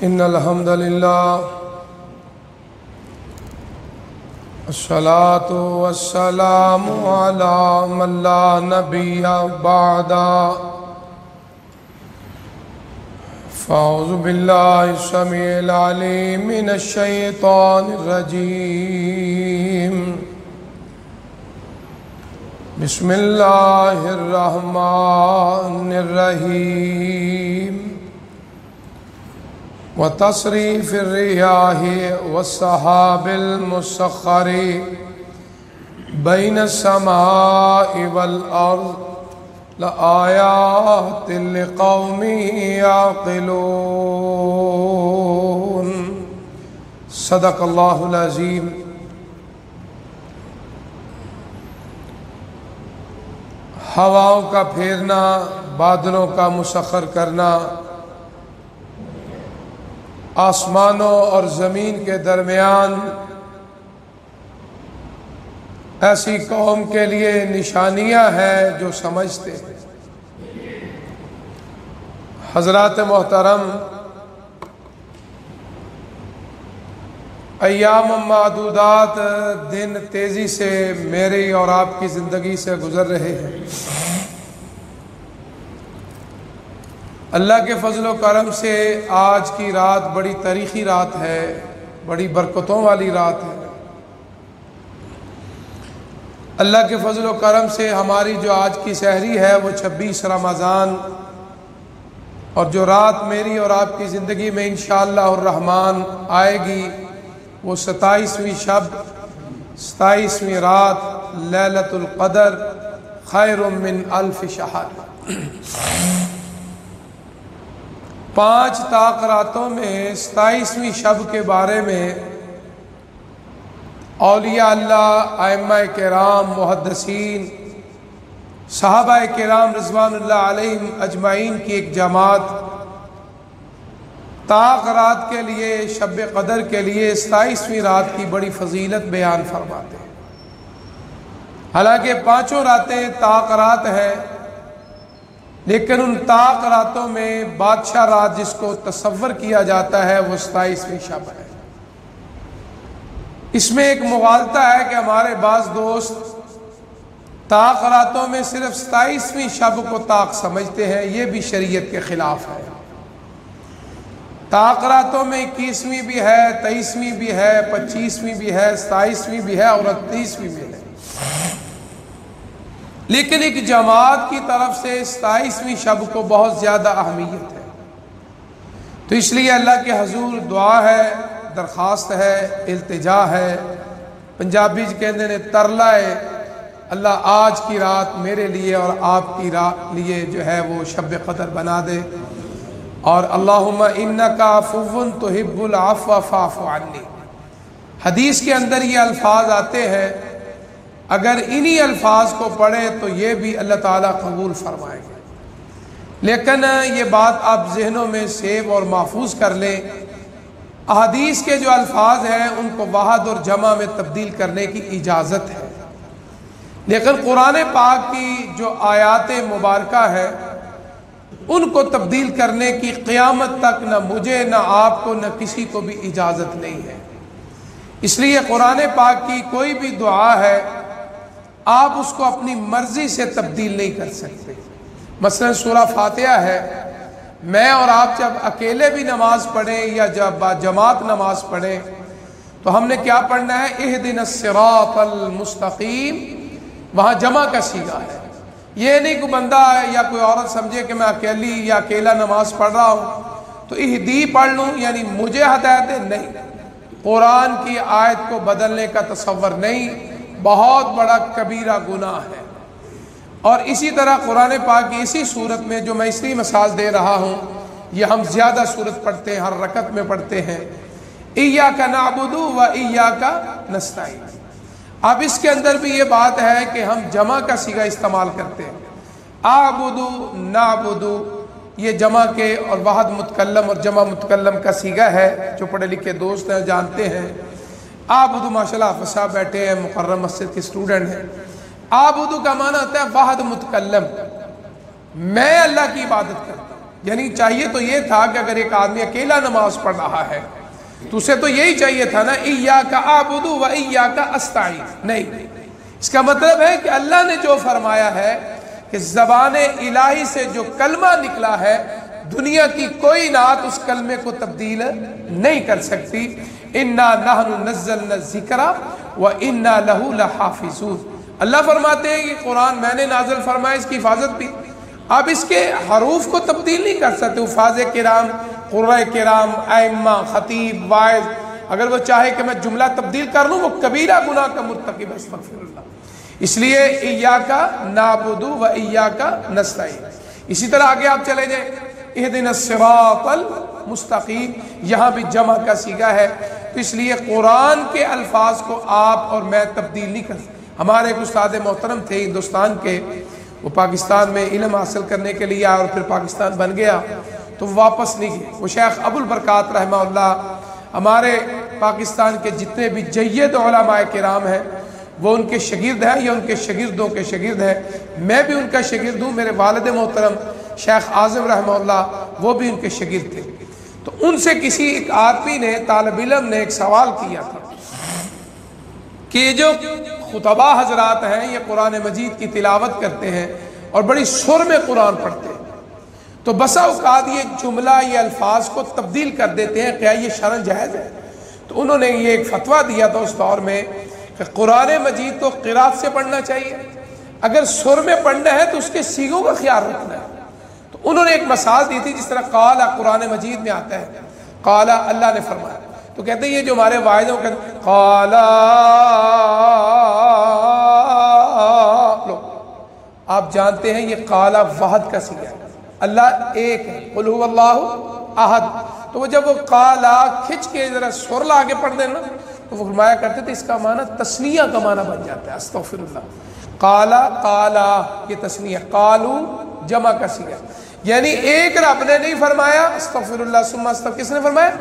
إن الحمد لله الصلاة والسلام على من لا نبي بعده فأعوذ بالله السميع العليم من الشيطان الرجيم بسم الله الرحمن الرحيم وتصريف الرياح والسحاب المسخر بين السماء والأرض لآيات لقوم يعقلون صدق اللہ العظیم۔ ہواؤں کا پھیرنا، بادلوں کا مسخر کرنا، آسمانوں اور زمین کے درمیان ایسی قوم کے لیے نشانیاں ہیں جو سمجھتے ہیں۔ حضرات محترم، ایام معدودات دن تیزی سے میری اور آپ کی زندگی سے گزر رہے ہیں۔ اللہ کے فضل و کرم سے آج کی رات بڑی تاریخی رات ہے، بڑی برکتوں والی رات ہے۔ اللہ کے فضل و کرم سے ہماری جو آج کی سحری ہے وہ 26 رمضان، اور جو رات میری اور آپ کی زندگی میں انشاءاللہ الرحمن آئے گی وہ 27ویں شب، 27ویں رات، لیلۃ القدر خیر من الف شہر۔ 5 طاق راتوں میں 27ویں شب کے بارے میں اولیاء اللہ، ائمہ کرام، محدثین، صحابہ کرام رضوان اللہ علیہم اجمعین کی ایک جماعت طاق رات کے لیے، شب قدر کے لیے 27ویں رات کی بڑی فضیلت بیان فرماتے ہیں۔ حالانکہ 5 راتیں طاق رات ہیں، لیکن ان طاق راتوں میں بادشاہ رات جس کو تصور کیا جاتا ہے وہ 27ویں شب ہے۔ اس میں ایک مغالطہ ہے کہ ہمارے بعض دوست طاق راتوں میں صرف 27ویں شب کو طاق سمجھتے ہیں، یہ بھی شریعت کے خلاف ہے۔ طاق راتوں میں 21ویں بھی ہے، 23ویں بھی ہے، 25ویں بھی ہے، 27ویں بھی ہے اور 29ویں بھی ہے، لیکن ایک جماعت کی طرف سے 27ویں شب کو بہت زیادہ اہمیت ہے۔ تو اس لیے اللہ کے حضور دعا ہے، درخواست ہے، التجا ہے، پنجابی کہندے نے ترلا ہے، اللہ آج کی رات میرے لیے اور آپ کی لیے جو ہے وہ شب قدر بنا دے، اور اللہم انکا عفو تحب العفو فاعف عنی۔ حدیث کے اندر یہ الفاظ آتے ہیں، اگر انہی الفاظ کو پڑھیں تو یہ بھی اللہ تعالیٰ قبول فرمائے گا۔ لیکن یہ بات آپ ذہنوں میں سیو اور محفوظ کر لیں، احادیث کے جو الفاظ ہیں ان کو واحد اور جمع میں تبدیل کرنے کی اجازت ہے، لیکن قرآن پاک کی جو آیات مبارکہ ہے ان کو تبدیل کرنے کی قیامت تک نہ مجھے، نہ آپ کو، نہ کسی کو بھی اجازت نہیں ہے۔ اس لیے قرآن پاک کی کوئی بھی دعا ہے آپ اس کو اپنی مرضی سے تبدیل نہیں کر سکتے۔ مثلا سورہ فاتحہ ہے، میں اور آپ جب اکیلے بھی نماز پڑھیں یا جب جماعت نماز پڑھیں تو ہم نے کیا پڑھنا ہے؟ اہدنا الصراط المستقیم، وہاں جمع کا صیغہ ہے۔ یہ نہیں کہ بندہ یا کوئی عورت سمجھے کہ میں اکیلی یا اکیلا نماز پڑھ رہا ہوں تو اہدی پڑھ لوں یعنی مجھے ہدایت دے، نہیں، قرآن کی آیت کو بدلنے کا تصور نہیں، بہت بڑا کبیرہ گناہ ہے۔ اور اسی طرح قرآن پاک کی اسی صورت میں جو میں اس لیے مثال دے رہا ہوں، یہ ہم زیادہ صورت پڑھتے ہیں، ہر رکعت میں پڑھتے ہیں، ایاک نعبد و ایاک نستعین۔ اب اس کے اندر بھی یہ بات ہے کہ ہم جمع کا صیغہ استعمال کرتے ہیں، اعبدو نعبدو، یہ جمع کے اور واحد متکلم اور جمع متکلم کا صیغہ ہے، جو پڑھے لکھے دوست ہیں جانتے ہیں۔ اعبدو ماشاءاللہ حافظ صاحب بیٹھے ہیں، مقرم مسجد کے اسٹوڈنٹ ہیں۔ اعبدو کا معنی ہوتا ہے واحد متکلم، میں اللہ کی عبادت کرتا ہوں، یعنی چاہیے تو یہ تھا کہ اگر ایک آدمی اکیلا نماز پڑھ رہا ہے تو اسے تو یہی چاہیے تھا نا ایاک اعبد و ایاک استعین. نہیں، اس کا مطلب ہے کہ اللہ نے جو فرمایا ہے کہ زبان الہی سے جو کلمہ نکلا ہے دنیا کی کوئی نعت اس کلمے کو تبدیل نہیں کر سکتی. انا نحن نزلنا الذکر و انا لہ لحافظون. اللہ فرماتے ہیں کہ قرآن میں نے نازل فرمایا، اس کی حفاظت بھی. اب اس کے حروف کو تبدیل نہیں کر سکتے. حفاظ کرام، قرۂ کرام، ائمہ، خطیب، واعظ، اگر وہ چاہے کہ میں جملہ تبدیل کر لوں وہ کبیرہ گناہ کا مرتکب ہے، استغفر اللہ. اس لیے ایاک نعبد و ایاک نستعین. اسی طرح آگے آپ چلے جائیں، اہدنا الصراط المستقیم، یہاں بھی جمع کا صیغہ ہے. تو اس لیے قرآن کے الفاظ کو آپ اور میں تبدیل نہیں کر سکتے. ہمارے ایک استاد محترم تھے ہندوستان کے، وہ پاکستان میں علم حاصل کرنے کے لیے آیا اور پھر پاکستان بن گیا تو واپس نہیں گئے. وہ شیخ ابو البرکات رحمہ اللہ، ہمارے پاکستان کے جتنے بھی جید علماء کرام ہیں وہ ان کے شاگرد ہیں یا ان کے شاگردوں کے شاگرد ہیں. میں بھی ان کا شاگرد ہوں. میرے والد محترم شیخ اعظم رحمہ اللہ وہ بھی ان کے شاگرد تھے. تو ان سے کسی ایک آدمی نے، طالب علم نے ایک سوال کیا تھا کہ یہ جو خطبہ حضرات ہیں یہ قرآن مجید کی تلاوت کرتے ہیں اور بڑی سر میں قرآن پڑھتے ہیں، تو بسا اوقات یہ جملہ، یہ الفاظ کو تبدیل کر دیتے ہیں، کیا یہ شرعاً جائز ہے؟ تو انہوں نے یہ ایک فتویٰ دیا تھا اس دور میں کہ قرآن مجید تو قرات سے پڑھنا چاہیے، اگر سر میں پڑھنا ہے تو اس کے صیغوں کا خیال رکھنا ہے. تو انہوں نے ایک مثال دی تھی، جس طرح قالا قرآن مجید میں آتا ہے، قالا اللہ نے فرمایا، تو کہتے ہیں یہ جو ہمارے واحد ہیں وہ کہتے ہیں قالا. لو آپ جانتے ہیں یہ قالا وحد کا صیغہ ہے، اللہ ایک ہے، قل هو اللہ احد. تو وہ جب وہ قالا کھچ کے ذرا سر لا کے پڑھ دینا تو وہ فرمایا کرتے تھے اس کا معنی تثنیہ کا معنی بن جاتا ہے. استغفر اللہ. قالا قالا یہ تثنیہ، قالو جمع کا صیغہ، یعنی ایک رب نے نہیں فرمایا استغفر اللہ ثم استغفر، کس نے فرمایا؟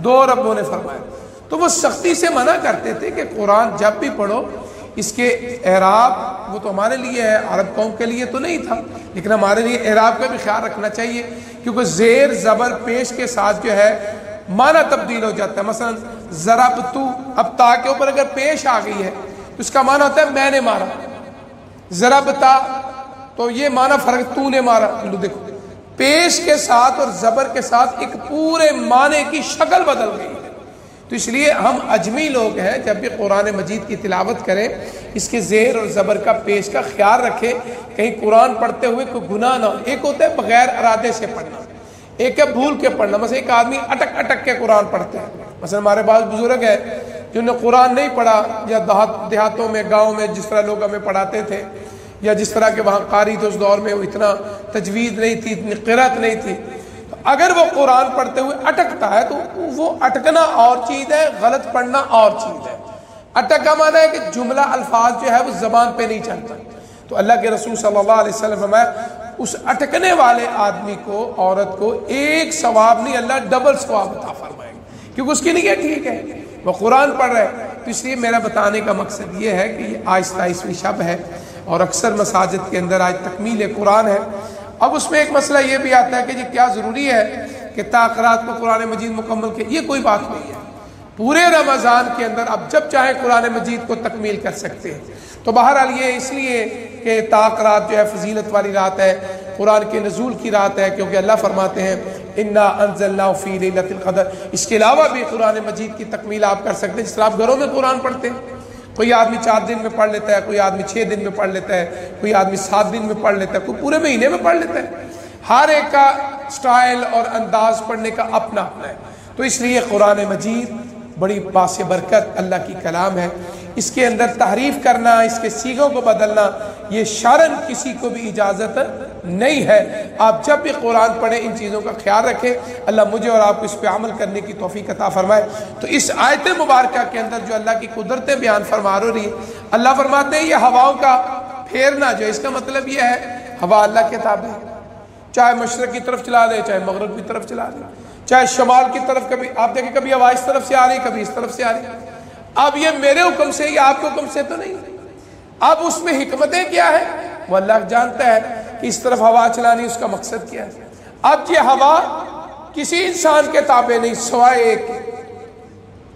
دو ربوں نے فرمایا. تو وہ سختی سے منع کرتے تھے کہ قرآن جب بھی پڑھو اس کے اعراب، وہ تو ہمارے لیے ہے، عرب قوم کے لیے تو نہیں تھا، لیکن ہمارے لیے اعراب کا بھی خیال رکھنا چاہیے، کیونکہ زیر زبر پیش کے ساتھ جو ہے معنی تبدیل ہو جاتا ہے. مثلا ضربتو، اب تا کے اوپر اگر پیش آ گئی ہے تو اس کا معنی ہوتا ہے میں نے مارا. ضربتا تو یہ معنی فرق، تو نے مارا. دیکھو پیش کے ساتھ اور زبر کے ساتھ ایک پورے معنی کی شکل بدل گئی ہے. تو اس لیے ہم اجمی لوگ ہیں، جب بھی قرآن مجید کی تلاوت کریں اس کے زیر اور زبر کا پیش کا خیال رکھیں، کہیں قرآن پڑھتے ہوئے کوئی گناہ نہ ہو. ایک ہوتا ہے بغیر ارادے سے پڑھنا، ایک ہے بھول کے پڑھنا. مثلا ایک آدمی اٹک اٹک کے قرآن پڑھتے ہیں. مثلا ہمارے بعض بزرگ ہیں جنہوں نے قرآن نہیں پڑھا، یا دیہاتوں میں، گاؤں میں جس طرح لوگ ہمیں پڑھاتے تھے، یا جس طرح کے وہاں قاری تھے اس دور میں، وہ اتنا تجوید نہیں تھی، اتنی قرأت نہیں تھی. تو اگر وہ قرآن پڑھتے ہوئے اٹکتا ہے تو وہ اٹکنا اور چیز ہے، غلط پڑھنا اور چیز ہے. اٹک کا معنی ہے کہ جملہ الفاظ جو ہے وہ زبان پہ نہیں چلتا. تو اللہ کے رسول صلی اللہ علیہ وسلم فرمایا اس اٹکنے والے آدمی کو، عورت کو ایک ثواب نہیں، اللہ ڈبل ثواب عطا فرمائے گا، کیونکہ اس کی نیت ٹھیک ہے، وہ قرآن پڑھ رہے ہیں. تو اس لیے میرا بتانے کا مقصد یہ ہے کہ یہ آج 27ویں شب ہے اور اکثر مساجد کے اندر آج تکمیل قرآن ہے. اب اس میں ایک مسئلہ یہ بھی آتا ہے کہ یہ کیا ضروری ہے کہ تاخیرات کو قرآن مجید مکمل کے، یہ کوئی بات نہیں ہے. پورے رمضان کے اندر آپ جب چاہیں قرآن مجید کو تکمیل کر سکتے ہیں. تو بہرحال یہ اس لیے کہ تاخیرات جو ہے فضیلت والی رات ہے، قرآن کے نزول کی رات ہے، کیونکہ اللہ فرماتے ہیں انا انزلناہ فی لیلۃ القدر. اس کے علاوہ بھی قرآن مجید کی تکمیل آپ کر سکتے ہیں، جس طرح آپ گھروں میں قرآن پڑھتے ہیں. کوئی آدمی 4 دن میں پڑھ لیتا ہے، کوئی آدمی 6 دن میں پڑھ لیتا ہے، کوئی آدمی 7 دن میں پڑھ لیتا ہے، کوئی پورے مہینے میں پڑھ لیتا ہے. ہر ایک کا سٹائل اور انداز پڑھنے کا اپنا اپنا ہے. تو اس لیے قرآن مجید بڑی باعث برکت اللہ کی کلام ہے. اس کے اندر تحریف کرنا، اس کے صیغوں کو بدلنا، یہ شرعاً کسی کو بھی اجازت نہیں ہے. آپ جب بھی قرآن پڑھیں ان چیزوں کا خیال رکھیں. اللہ مجھے اور آپ کو اس پہ عمل کرنے کی توفیق عطا فرمائے. تو اس آیت مبارکہ کے اندر جو اللہ کی قدرتیں بیان فرما رہی ہیں، اللہ فرماتے ہیں یہ ہواؤں کا پھیرنا جو اس کا مطلب یہ ہے ہوا اللہ کے تابع ہے، چاہے مشرق کی طرف چلا دے، چاہے مغرب کی طرف چلا دے، چاہے شمال کی طرف. کبھی آپ دیکھیں کبھی ہوا اس طرف سے آ رہی، کبھی اس طرف سے آ رہی. اب یہ میرے حکم سے یا آپ کے حکم سے تو نہیں. اب اس میں حکمتیں کیا ہے وہ اللہ جانتا ہے کہ اس طرف ہوا چلانی اس کا مقصد کیا ہے. اب یہ ہوا کسی انسان کے تابع نہیں سوائے ایک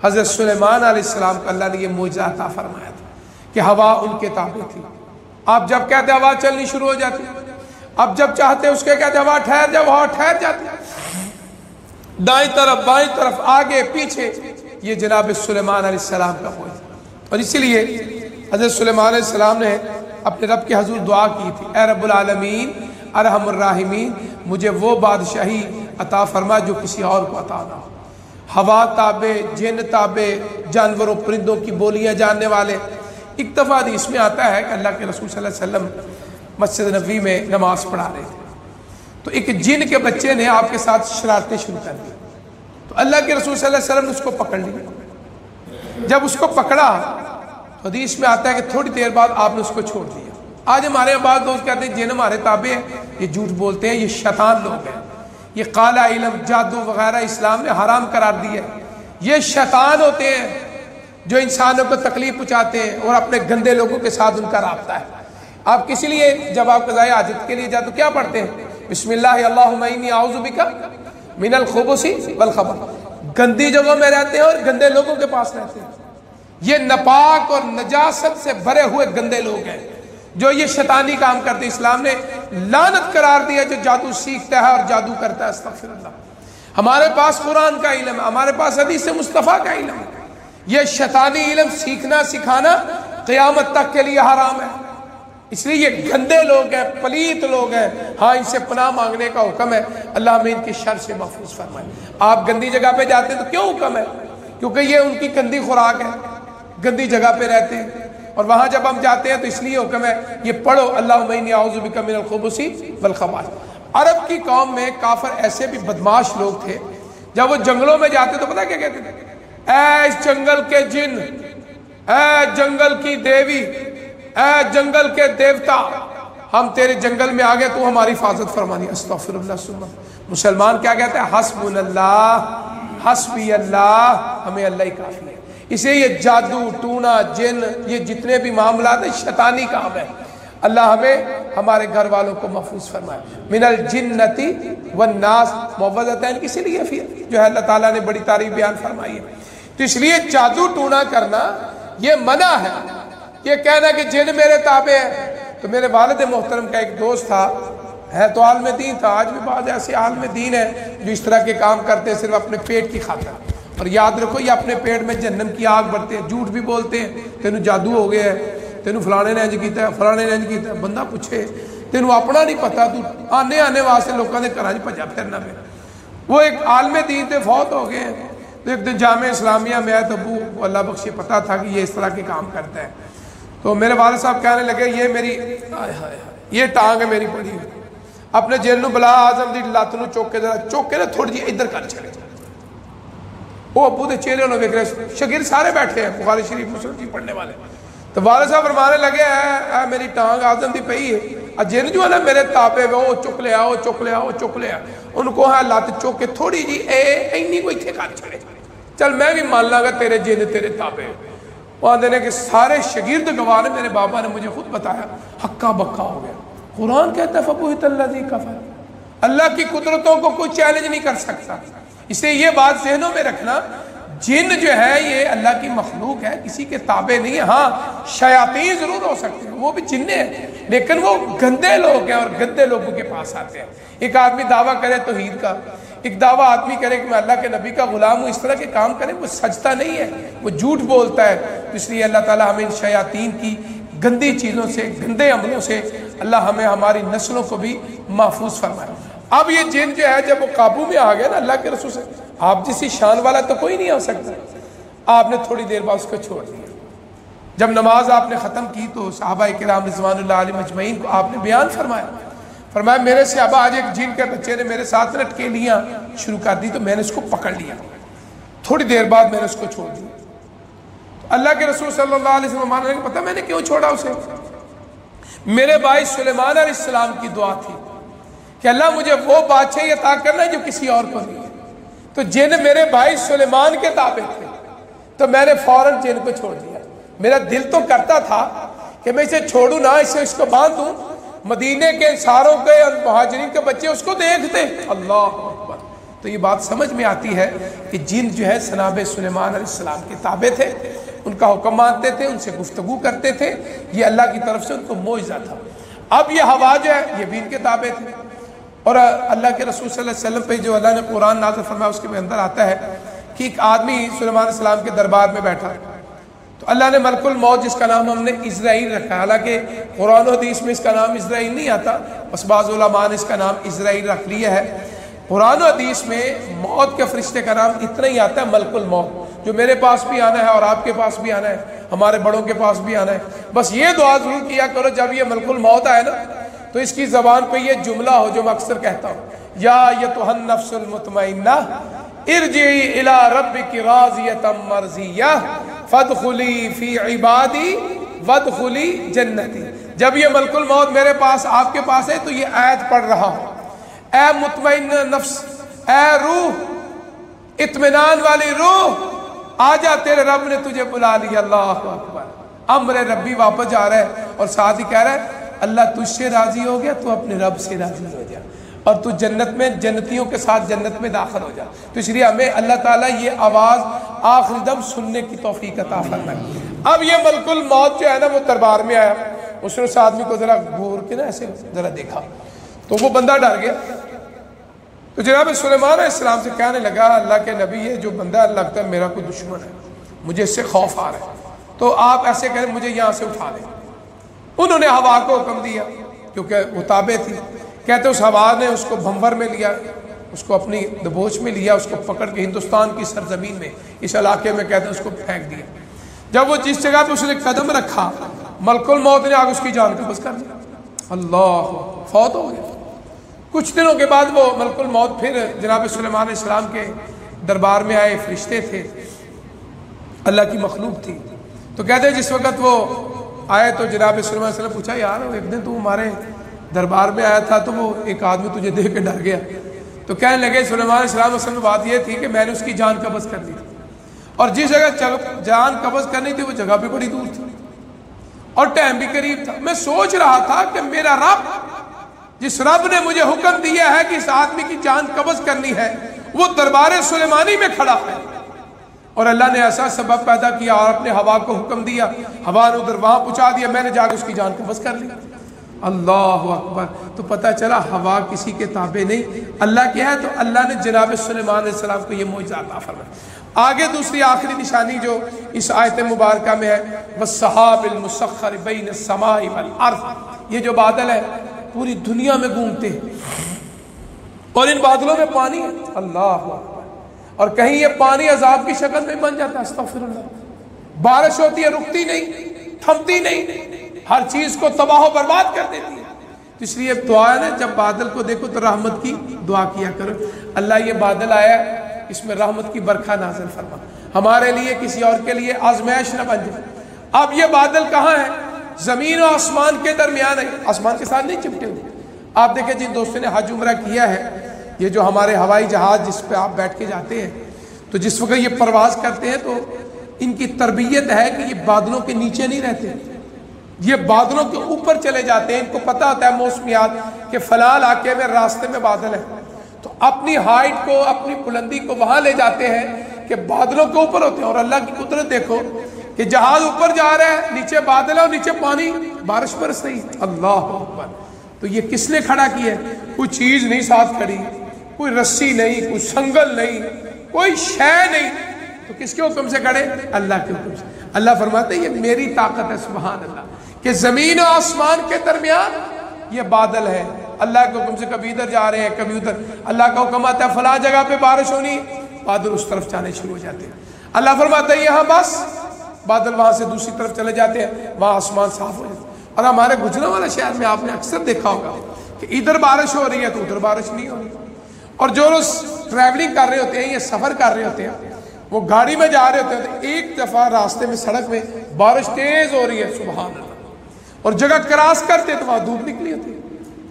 حضرت سلیمان علیہ السلام کو اللہ نے یہ معجزہ عطا فرمایا تھا کہ ہوا ان کے تابع تھی. آپ جب کہتے ہوا چلنی شروع ہو جاتی, اب جب چاہتے اس کے کہتے ہوا ٹھہر جا, ہوا ٹھہر جاتی, دائیں طرف بائیں طرف آگے پیچھے. یہ جناب سلیمان علیہ السلام کا معجزہ. اور اسی لیے حضرت سلیمان علیہ السلام نے اپنے رب کے حضور دعا کی تھی, اے رب العالمین ارحم الراحمین, مجھے وہ بادشاہی عطا فرما جو کسی اور کو عطا نہ ہو. ہوا تابع, جن تابع, جانوروں پرندوں کی بولیاں جاننے والے. ایک دفعہ حدیث میں آتا ہے کہ اللہ کے رسول صلی اللہ علیہ وسلم مسجد نبوی میں نماز پڑھا رہے تھے, تو ایک جن کے بچے نے آپ کے ساتھ شرارتیں شروع کر دی. تو اللہ کے رسول صلی اللہ علیہ وسلم نے اس کو پکڑ لیا. جب اس کو پکڑا تو حدیث میں آتا ہے کہ تھوڑی دیر بعد آپ نے اس کو چھوڑ دیا. آج ہمارے بعض دوست کہتے ہیں جن ہمارے تابع ہیں, یہ جھوٹ بولتے ہیں, یہ شیطان لوگ ہیں, یہ کالا علم جادو وغیرہ اسلام نے حرام قرار دیا ہے. یہ شیطان ہوتے ہیں جو انسانوں کو تکلیف پہنچاتے ہیں اور اپنے گندے لوگوں کے ساتھ ان کا رابطہ ہے. آپ کسی لیے جب آپ قضاء حاجت کے لیے جاتے تو کیا پڑھتے ہیں؟ بسم اللہ اللہم انی اعوذ بک من الخبث والخبث. گندی جگہوں میں رہتے ہیں اور گندے لوگوں کے پاس رہتے ہیں. یہ ناپاک اور نجاست سے بھرے ہوئے گندے لوگ ہیں جو یہ شیطانی کام کرتے. اسلام نے لعنت قرار دیا جو جادو سیکھتا ہے اور جادو کرتا ہے. استغفر اللہ. ہمارے پاس قرآن کا علم ہے, ہمارے پاس حدیث مصطفیٰ کا علم ہے. یہ شیطانی علم سیکھنا سکھانا قیامت تک کے لیے حرام ہے. اس لیے یہ گندے لوگ ہیں, پلیت لوگ ہیں. ہاں ان سے پناہ مانگنے کا حکم ہے, اللہ ہمیں ان کی شر سے محفوظ فرمائے. آپ گندی جگہ پہ جاتے ہیں تو کیوں حکم ہے؟ کیونکہ یہ ان کی گندی خوراک ہے, گندی جگہ پہ رہتے ہیں. اور وہاں جب ہم جاتے ہیں تو اس لیے حکم ہے یہ پڑھو اللہم انی اعوذ بک من الخبث والخبائث. عرب کی قوم میں کافر ایسے بھی بدماش لوگ تھے, جب وہ جنگلوں میں جاتے تو پتہ کیا کہتے تھے؟ اے اس جنگل کے جن, اے جنگل کی دیوی, اے جنگل کے دیوتا, ہم تیرے جنگل میں آگے, تو ہماری حفاظت فرمانی. استغفر اللہ. مسلمان کیا کہتے ہیں؟ حسبنا اللہ, حسبی اللہ, ہمیں اللہ ہی کافی ہے. اسے یہ جادو ٹونا جن یہ جتنے بھی معاملات ہیں شیطانی کام ہے. اللہ ہمیں ہمارے گھر والوں کو محفوظ فرمائے. من الجنتی والناس معوذتین, اسی لیے پھر جو ہے اللہ تعالیٰ نے بڑی تعریف بیان فرمائی ہے. تو اس لیے جادو ٹونا کرنا یہ منع ہے. یہ کہنا کہ جن میرے تابع ہے. تو میرے والد محترم کا ایک دوست تھا, ہے تو عالم دین تھا, آج بھی بعض ایسے عالم دین ہیں جو اس طرح کے کام کرتے ہیں صرف اپنے پیٹ کی خاطر. اور یاد رکھو یہ اپنے پیٹ میں جہنم کی آگ بھرتے ہیں. جھوٹ بھی بولتے ہیں, تینوں جادو ہو گیا ہے, تینوں فلانے نے انج کیتا ہے, فلانے نے انج کیتا ہے. بندہ پوچھے تینوں اپنا نہیں پتا, تو آنے واسطے لوگوں نے گھراں بھجا پھرنا پہ. وہ ایک عالم دین تھے, فوت ہو گئے ہیں. تو ایک دن جامعہ اسلامیہ میں آیا تو ابو اللہ بخشے پتہ تھا کہ یہ اس طرح کے کام کرتا ہے. تو میرے والد صاحب کہنے لگے یہ میری یہ ٹانگ ہے میری پڑی ہوئی, اپنے جیل نو بلا آزم دی لات نو چوک کے ذرا چوک کے نا تھوڑی جی ادھر کر چھڑے. وہ ابو دے چہرے نو ویکھ رہے, شاگرد سارے بیٹھے ہیں بخاری شریف مسلم کی پڑھنے والے. تو والد صاحب فرمانے لگے اے میری ٹانگ آزم دی پئی ہے, جن جو ہے نا میرے تابع وہ چک لیا, وہ چک لیا, وہ چک لیا. ان کو ہے لات چوک کے تھوڑی جی اینی کو اتنے کر چھڑے, چل میں بھی مان لاں گا تیرے جن تیرے تابع. وہ آدھے نے کہ سارے شاگرد گواہ نے, میرے بابا نے مجھے خود بتایا, ہکا بکا ہو گیا. قرآن کہتا ہے فَبُہِتَ الَّذِي كَفَرَ, اللہ کی قدرتوں کو کوئی چیلنج نہیں کر سکتا. اس لیے یہ بات ذہنوں میں رکھنا, جن جو ہے یہ اللہ کی مخلوق ہے, کسی کے تابع نہیں ہے. ہاں شیاطین ضرور ہو سکتے ہیں, وہ بھی جنیں ہیں, لیکن وہ گندے لوگ ہیں اور گندے لوگوں کے پاس آتے ہیں. ایک آدمی دعویٰ کرے توحید کا, ایک دعویٰ آدمی کرے کہ میں اللہ کے نبی کا غلام ہوں, اس طرح کے کام کرے, وہ سجدہ نہیں ہے, وہ جھوٹ بولتا ہے. تو اس لیے اللہ تعالیٰ ہمیں ان شیاطین کی گندی چیزوں سے, گندے عملوں سے اللہ ہمیں ہماری نسلوں کو بھی محفوظ فرمائے. اب یہ جن جو ہے جب وہ قابو میں آ گیا نا اللہ کے رسول سے, آپ جیسی شان والا تو کوئی نہیں آ سکتا. آپ نے تھوڑی دیر بعد اس کو چھوڑ دیا. جب نماز آپ نے ختم کی تو صحابہ کرام رضوان اللہ علیہ مجمعین کو آپ نے بیان فرمایا میرے صحابہ آج ایک جن کے بچے نے میرے ساتھ لٹکیلیاں شروع کر دی, تو میں نے اس کو پکڑ لیا. تھوڑی دیر بعد میں نے اس کو چھوڑ دیا. تو اللہ کے رسول صلی اللہ علیہ وسلم مانا کہ پتہ میں نے کیوں چھوڑا اسے؟ میرے بھائی سلیمان علیہ السلام کی دعا تھی کہ اللہ مجھے وہ بادشاہی عطا کرنا جو کسی اور کو نہیں ہے. تو جن میرے بھائی سلیمان کے تابع تھے تو میں نے فوراً جن کو چھوڑ دیا. میرا دل تو کرتا تھا کہ میں اسے چھوڑوں نہ, اس کو باندھ دوں, مدینے کے انصاروں کے اور مہاجرین کے بچے اس کو دیکھتے. اللہ اکبر. تو یہ بات سمجھ میں آتی ہے کہ جن جو ہے جناب سلیمان علیہ السلام کے تابع تھے، ان کا حکم مانتے تھے، ان سے گفتگو کرتے تھے، یہ اللہ کی طرف سے ان کو معجزہ تھا. اب یہ ہوا جو ہے یہ بھی ان کے تابع تھے. اور اللہ کے رسول صلی اللہ علیہ وسلم پہ جو اللہ نے قرآن نازل فرمایا اس کے اندر آتا ہے کہ ایک آدمی سلیمان علیہ السلام کے دربار میں بیٹھا، تو اللہ نے ملک الموت جس کا نام ہم نے اسرائیل رکھا، حالانکہ قرآن و حدیث میں اس کا نام اسرائیل نہیں آتا، بس بعض علماء نے اس کا نام اسرائیل رکھ لیا ہے. قرآن و حدیث میں موت کے فرشتے کا نام اتنا ہی آتا ہے ملک الموت، جو میرے پاس بھی آنا ہے اور آپ کے پاس بھی آنا ہے، ہمارے بڑوں کے پاس بھی آنا ہے. بس یہ دعا ضرور کیا کرو جب یہ ملک الموت آئے نا تو اس کی زبان پہ یہ جملہ ہو جو میں اکثر کہتا ہوں، یا ایتھا النفس المطمئنہ ارجعی الی ربک راضیۃ مرضیہ فادخلی فی عبادی وادخلی جنتی. جب یہ ملک الموت میرے پاس آپ کے پاس ہے تو یہ آیت پڑھ رہا ہوں، اے مطمئن نفس، اے روح، اطمینان والی روح، آجا تیرے رب نے تجھے بلا لیا. اللہ اکبر. امر ربی واپس جا رہا ہے اور ساتھ ہی کہہ رہا ہے اللہ تجھ سے راضی ہو گیا تو اپنے رب سے راضی ہو جا اور تو جنت میں جنتیوں کے ساتھ جنت میں داخل ہو جا. تو اس لیے ہمیں اللہ تعالیٰ یہ آواز آخری دم سننے کی توفیق عطا فرمائے. اب یہ ملک الموت جو ہے نا وہ دربار میں آیا، اس نے اس آدمی کو ذرا گور کے نا ایسے ذرا دیکھا تو وہ بندہ ڈر گیا. تو جناب سلیمان علیہ السلام سے کہنے لگا اللہ کے نبی یہ جو بندہ لگتا ہے میرا کوئی دشمن ہے، مجھے اس سے خوف آ رہا ہے، تو آپ ایسے کریں مجھے یہاں سے اٹھا دیں. انہوں نے ہوا کو حکم دیا کیونکہ وہ تابع تھی. کہتے اس ہوا نے اس کو بھنور میں لیا، اس کو اپنی دبوچ میں لیا، اس کو پکڑ کے ہندوستان کی سرزمین میں اس علاقے میں کہتے ہیں اس کو پھینک دیا. جب وہ جس جگہ پہ اس نے قدم رکھا ملک الموت نے آگ اس کی جان قبض کر دیا. اللہ، فوت ہو گیا. کچھ دنوں کے بعد وہ ملک الموت پھر جناب سلیمان علیہ السلام کے دربار میں آئے. فرشتے تھے، اللہ کی مخلوق تھی. تو کہتے ہیں جس وقت وہ آئے تو جناب سلیمان علیہ السلام پوچھا یار ایک دن تو ہمارے دربار میں آیا تھا تو وہ ایک آدمی تجھے دیکھ کے ڈر گیا. تو کہنے لگے سلیمان علیہ السلام اصل میں بات یہ تھی کہ میں نے اس کی جان قبض کر لی تھی، اور جس جگہ جان قبض کرنی تھی وہ جگہ بھی بڑی دور تھی اور ٹائم بھی قریب تھا. میں سوچ رہا تھا کہ میرا رب، جس رب نے مجھے حکم دیا ہے کہ اس آدمی کی جان قبض کرنی ہے، وہ دربار سلیمانی میں کھڑا ہے. اور اللہ نے ایسا سبب پیدا کیا اور اپنے ہوا کو حکم دیا، ہوا نے ادھر وہاں پہنچا دیا، میں نے جا کے اس کی جان قبض کر لی. اللہ اکبر. تو پتہ چلا ہوا کسی کے تابع نہیں، اللہ کیا ہے. تو اللہ نے جناب سلیمان علیہ السلام کو یہ معجزہ عطا فرمایا. آگے دوسری آخری نشانی جو اس آیت مبارکہ میں ہے، وَالسَّحَابِ الْمُسَخَّرِ بَيْنَ السَّمَاءِ وَالْأَرْضِ، یہ جو بادل ہے پوری دنیا میں گھومتے ہیں اور ان بادلوں میں پانی ہے. اللہ اکبر. اور کہیں یہ پانی عذاب کی شکل میں بن جاتا ہے. استغفر اللہ. بارش ہوتی ہے رکتی نہیں، تھمتی نہیں، ہر چیز کو تباہ و برباد کر دیتی ہے. اس لیے دعا ہے نا جب بادل کو دیکھو تو رحمت کی دعا کیا کرو، اللہ یہ بادل آیا اس میں رحمت کی برکھا نازل فرما، ہمارے لیے کسی اور کے لیے آزمائش نہ بن جائے. اب یہ بادل کہاں ہے؟ زمین و آسمان کے درمیان ہے، آسمان کے ساتھ نہیں چپٹے ہوئے. آپ دیکھیں جن دوستوں نے حج عمرہ کیا ہے، یہ جو ہمارے ہوائی جہاز جس پہ آپ بیٹھ کے جاتے ہیں، تو جس وقت یہ پرواز کرتے ہیں تو ان کی تربیت ہے کہ یہ بادلوں کے نیچے نہیں رہتے، یہ بادلوں کے اوپر چلے جاتے ہیں. ان کو پتہ ہوتا ہے موسمیات کہ فلاں علاقے میں راستے میں بادل ہے، تو اپنی ہائٹ کو، اپنی بلندی کو وہاں لے جاتے ہیں کہ بادلوں کے اوپر ہوتے ہیں. اور اللہ کی قدرت دیکھو کہ جہاز اوپر جا رہا ہے، نیچے بادل ہے اور نیچے پانی، بارش برس رہی ہے. اللہ اکبر. تو یہ کس نے کھڑا کیا ہے؟ کوئی چیز نہیں ساتھ کھڑی، کوئی رسی نہیں، کوئی سنگل نہیں، کوئی شے نہیں. تو کس کے حکم سے کھڑے؟ اللہ کے حکم سے. اللہ فرماتے ہیں یہ میری طاقت ہے، سبحان اللہ، کہ زمین و آسمان کے درمیان یہ بادل ہے. اللہ کے حکم سے کبھی ادھر جا رہے ہیں کبھی ادھر. اللہ کا حکم آتا ہے فلاں جگہ پہ بارش ہونی، بادل اس طرف جانے شروع ہو جاتے ہیں. اللہ فرماتا ہے یہاں بس، بادل وہاں سے دوسری طرف چلے جاتے ہیں، وہاں آسمان صاف ہو جاتا ہے. اور ہمارے گجرانوالہ شہر میں آپ نے اکثر دیکھا ہوگا کہ ادھر بارش ہو رہی ہے تو ادھر بارش نہیں ہو رہی. اور جو لوگ ٹریولنگ کر رہے ہوتے ہیں، یہ سفر کر رہے ہوتے ہیں، وہ گاڑی میں جا رہے ہوتے ہیں تو ایک دفعہ راستے میں سڑک میں بارش تیز ہو رہی ہے، سبحان اللہ، اور جگہ کراس کرتے تو وہاں دھوپ نکلی ہوتی ہے.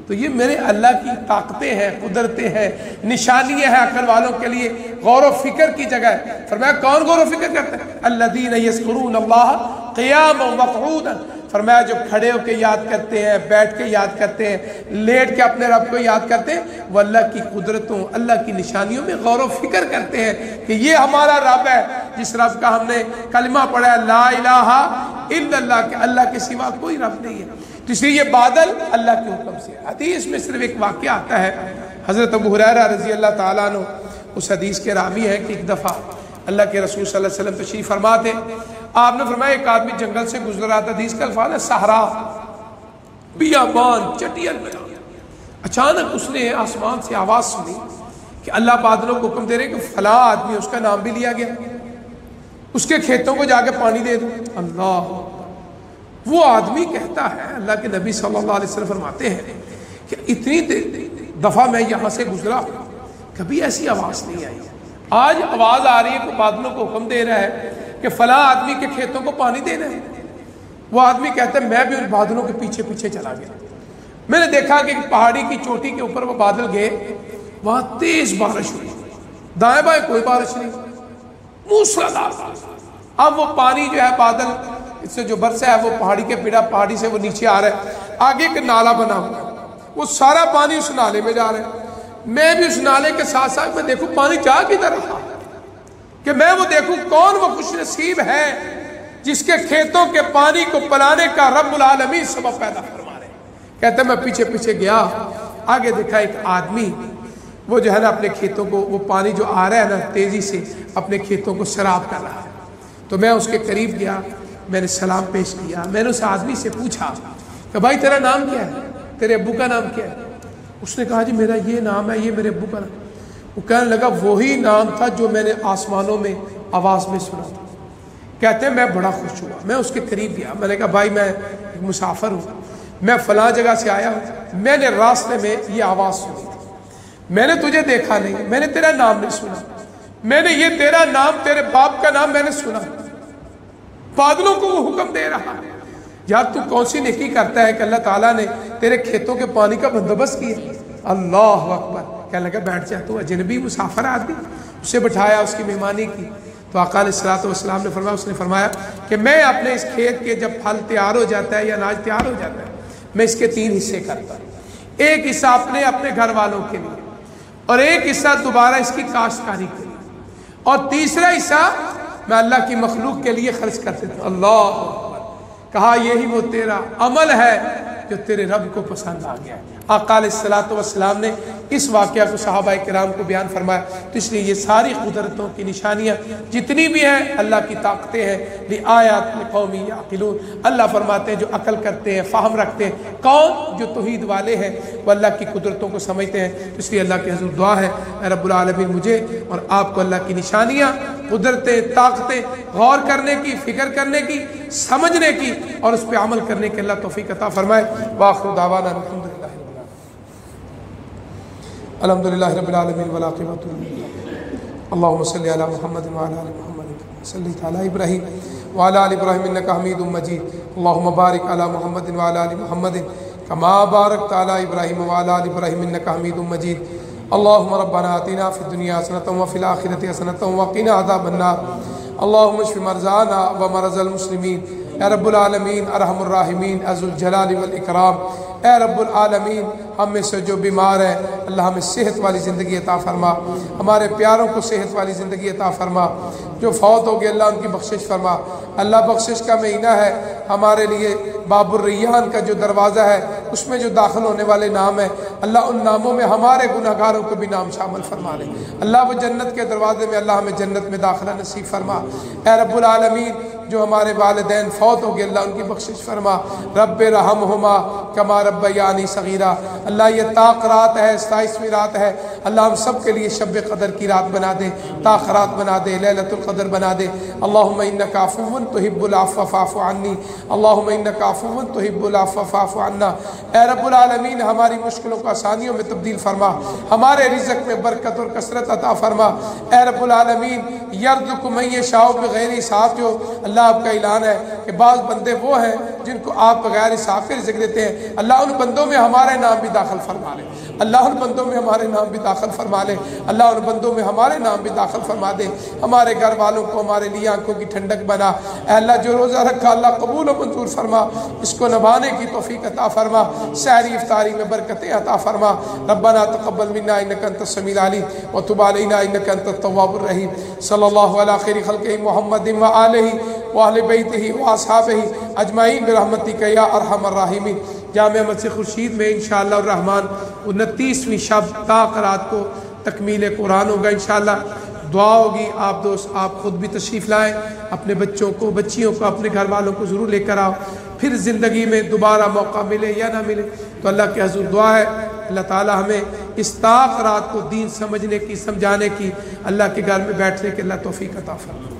تو یہ میرے اللہ کی طاقتیں ہیں، قدرتیں ہیں، نشانیاں ہیں عقل والوں کے لیے. غور و فکر کی جگہ ہے. فرمایا کون غور و فکر کرتا ہے؟ الذین یذکرون اللہ قیاما وقعودا. فرمایا جو کھڑے ہو کے یاد کرتے ہیں، بیٹھ کے یاد کرتے ہیں، لیٹ کے اپنے رب کو یاد کرتے ہیں، وہ اللہ کی قدرتوں، اللہ کی نشانیوں میں غور و فکر کرتے ہیں کہ یہ ہمارا رب ہے جس رب کا ہم نے کلمہ پڑھا ہے لا الہ الا اللہ، کہ اللہ کے سوا کوئی رب نہیں ہے۔ تو اس لیے یہ بادل اللہ کے حکم سے۔ حدیث میں صرف ایک واقعہ آتا ہے، حضرت ابو ہریرہ رضی اللہ تعالیٰ عنہ اس حدیث کے راوی ہیں کہ ایک دفعہ اللہ کے رسول صلی اللہ علیہ وسلم تشریف فرما تھے، آپ نے فرمایا ایک آدمی جنگل سے گزر رہا تھا، حدیث کا الفاظ ہے صحرا، بیابان، چٹیل میدان، اچانک اس نے آسمان سے آواز سنی کہ اللہ بادلوں کو حکم دے رہے کہ فلاں آدمی، اس کا نام بھی لیا گیا، اس کے کھیتوں کو جا کے پانی دے دو۔ اللہ، وہ آدمی کہتا ہے، اللہ کے نبی صلی اللہ علیہ وسلم فرماتے ہیں کہ اتنی دفعہ میں یہاں سے گزرا کبھی ایسی آواز نہیں آئی، آج آواز آ رہی ہے کہ بادلوں کو حکم دے رہا ہے کہ فلاں آدمی کے کھیتوں کو پانی دینا ہے۔ وہ آدمی کہتا ہے میں بھی ان بادلوں کے پیچھے پیچھے چلا گیا، میں نے دیکھا کہ پہاڑی کی چوٹی کے اوپر وہ بادل گئے، وہاں تیز بارش ہوئی، دائیں بائیں کوئی بارش نہیں، موسلادھار بارش۔ اب وہ پانی جو ہے بادل اس سے جو برسا ہے وہ پہاڑی کے پیڑا، پہاڑی سے وہ نیچے آ رہا ہے، آگے ایک نالا بنا ہوا ہے، وہ سارا پانی اس نالے میں جا رہا ہے۔ میں بھی اس نالے کے ساتھ ساتھ میں دیکھوں پانی جا کدھر رہا کہ میں وہ دیکھوں کون وہ خوش نصیب ہے جس کے کھیتوں کے پانی کو پلانے کا رب العالمین سبب پیدا فرما رہے۔ کہتے ہیں میں پیچھے پیچھے گیا، آگے دیکھا ایک آدمی وہ جو ہے نا اپنے کھیتوں کو، وہ پانی جو آ رہا ہے نا تیزی سے اپنے کھیتوں کو سیراب کر رہا ہے۔ تو میں اس کے قریب گیا، میں نے سلام پیش کیا، میں نے اس آدمی سے پوچھا کہ بھائی تیرا نام کیا ہے، تیرے ابو کا نام کیا ہے؟ اس نے کہا جی میرا یہ نام ہے، یہ میرے ابو کا نام۔ وہ کہنے لگا وہی نام تھا جو میں نے آسمانوں میں آواز میں سنا تھا۔ کہتے ہیں میں بڑا خوش ہوا، میں اس کے قریب گیا، میں نے کہا بھائی میں ایک مسافر ہوں، میں فلاں جگہ سے آیا ہوں، میں نے راستے میں یہ آواز سنی تھی، میں نے تجھے دیکھا نہیں، میں نے تیرا نام نہیں سنا، میں نے یہ تیرا نام، تیرے باپ کا نام میں نے سنا، بادلوں کو وہ حکم دے رہا ہے۔ یار تو کون سی نیکی کرتا ہے کہ اللہ تعالیٰ نے تیرے کھیتوں کے پانی کا بندوبست کیا۔ اللہ اکبر، کہنے لگا بیٹھ جا، تو اجنبی مسافر آدمی، اسے بٹھایا، اس کی مہمانی کی۔ تو آقا علیہ الصلوۃ والسلام نے فرمایا، اس نے فرمایا کہ میں اپنے اس کھیت کے جب پھل تیار ہو جاتا ہے یا اناج تیار ہو جاتا ہے، میں اس کے 3 حصے کرتا ہوں، ایک حصہ اپنے گھر والوں کے لیے، اور ایک حصہ دوبارہ اس کی کاشتکاری کے لیے، اور تیسرا حصہ میں اللہ کی مخلوق کے لیے خرچ کر دیتا ہوں۔ اللہ کہا یہی وہ تیرا عمل ہے جو تیرے رب کو پسند آ گیا ہے۔ آقا علیہ الصلوۃ والسلام نے اس واقعہ کو صحابہ کرام کو بیان فرمایا۔ تو اس لیے یہ ساری قدرتوں کی نشانیاں جتنی بھی ہیں اللہ کی طاقتیں ہیں، لآیات لقوم یعقلون، اللہ فرماتے ہیں جو عقل کرتے ہیں، فہم رکھتے ہیں۔ کون؟ جو توحید والے ہیں، وہ اللہ کی قدرتوں کو سمجھتے ہیں۔ تو اس لیے اللہ کے حضور دعا ہے اے رب العالمین مجھے اور آپ کو اللہ کی نشانیاں، قدرتیں، طاقتیں غور کرنے کی، فکر کرنے کی، سمجھنے کی اور اس پہ عمل کرنے کی اللہ توفیق عطا فرمائے۔ وآخر دعوانا الحمدللہ رب العالمین والعاقبۃ للمتقین۔ اللہم صلی علی محمد وعلی آل محمد صلی علی ابراہیم وعلی آل ابراہیم انک حمید مجید۔ اللہم بارک علی محمد وعلی آل محمد کما بارکت علی ابراہیم وعلی آل ابراہیم انک حمید مجید۔ اللہم ربنا آتنا فی الدنیا حسنۃ وفی الآخرۃ حسنۃ وقنا عذاب النار۔ اللہم اشف مرضانا ومرضى المسلمین۔ اے رب العالمین ارحم الراحمین ذو الجلال والاکرام، اے رب العالمین ہم میں سے جو بیمار ہیں اللہ ہمیں صحت والی زندگی عطا فرما، ہمارے پیاروں کو صحت والی زندگی عطا فرما، جو فوت ہو گئے اللہ ان کی بخشش فرما۔ اللہ بخشش کا مہینہ ہے، ہمارے لیے باب الریان کا جو دروازہ ہے اس میں جو داخل ہونے والے نام ہیں، اللہ ان ناموں میں ہمارے گناہگاروں کو بھی نام شامل فرما لے۔ اللہ وہ جنت کے دروازے میں اللہ ہمیں جنت میں داخلہ نصیب فرما۔ اے رب العالمین جو ہمارے والدین فوت ہو گئے اللہ ان کی بخشش فرما۔ رب رحمہما کما ربیانی صغیرا۔ اللہ یہ طاق رات ہے، 27ویں رات ہے، اللہ ہم سب کے لیے شب قدر کی رات بنا دے، طاق رات بنا دے، لیلۃ القدر بنا دے۔ اللہم انک عفو تحب العفو فاعف عنی، اللہم انک عفو تحب العفو فاعف عنا۔ اے رب العالمین ہماری مشکلوں کو آسانیوں میں تبدیل فرما، ہمارے رزق میں برکت اور کثرت عطا فرما۔ اے رب العالمین یرزق من یشاء بغیر حساب، جو اللہ آپ کا اعلان ہے کہ بعض بندے وہ ہیں جن کو آپ بغیر حساب کے رزق دیتے ہیں، اللہ ان بندوں میں ہمارے نام بھی داخل فرما لے، اللہ ان بندوں میں ہمارے نام بھی داخل فرما لے، اللہ ان بندوں میں ہمارے نام بھی داخل فرما دے، ہمارے گھر والوں کو ہمارے لیے آنکھوں کی ٹھنڈک بنا۔ اے اللہ جو روزہ رکھا اللہ قبول و منظور فرما، اس کو نبھانے کی توفیق عطا فرما، سحری افطاری میں برکتیں عطا فرما۔ ربنا تقبل منا انک انت السمیع العلیم وتب علینا انک انت التواب الرحیم۔ صلی اللہ علی خیر خلقہ محمد وآلہ وآل بیتہ واصحابہ اجمعین برحمتک یا ارحم الراحمین۔ جامع مسجد خورشید میں انشاءاللہ الرحمن 29ویں شب تا قرات کو تکمیل قرآن ہوگا انشاءاللہ۔ دعا ہوگی، آپ دوست آپ خود بھی تشریف لائیں، اپنے بچوں کو بچیوں کو اپنے گھر والوں کو ضرور لے کر آؤ، پھر زندگی میں دوبارہ موقع ملے یا نہ ملے تو اللہ کے حضور دعا ہے اللہ تعالی ہمیں اس تا قرات کو دین سمجھنے کی، سمجھانے کی، اللہ کے گھر میں بیٹھنے کے اللہ توفیق عطا فرمائے۔